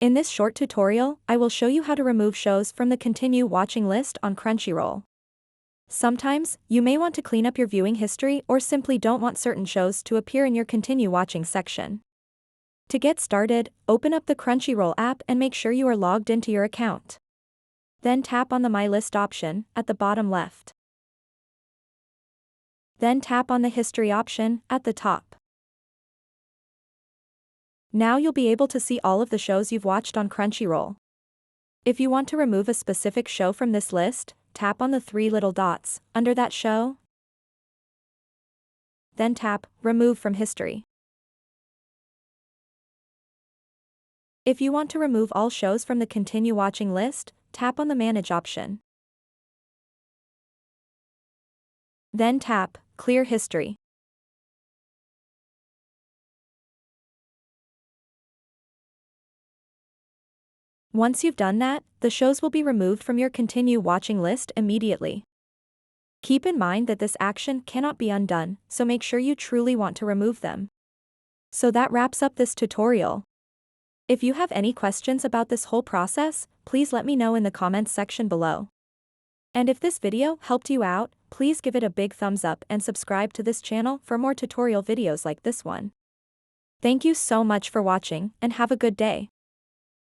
In this short tutorial, I will show you how to remove shows from the Continue Watching list on Crunchyroll. Sometimes, you may want to clean up your viewing history or simply don't want certain shows to appear in your Continue Watching section. To get started, open up the Crunchyroll app and make sure you are logged into your account. Then tap on the My List option at the bottom left. Then tap on the History option at the top. Now you'll be able to see all of the shows you've watched on Crunchyroll. If you want to remove a specific show from this list, tap on the three little dots under that show. Then tap Remove from History. If you want to remove all shows from the Continue Watching list, tap on the Manage option. Then tap Clear History. Once you've done that, the shows will be removed from your Continue Watching list immediately. Keep in mind that this action cannot be undone, so make sure you truly want to remove them. So that wraps up this tutorial. If you have any questions about this whole process, please let me know in the comments section below. And if this video helped you out, please give it a big thumbs up and subscribe to this channel for more tutorial videos like this one. Thank you so much for watching and have a good day.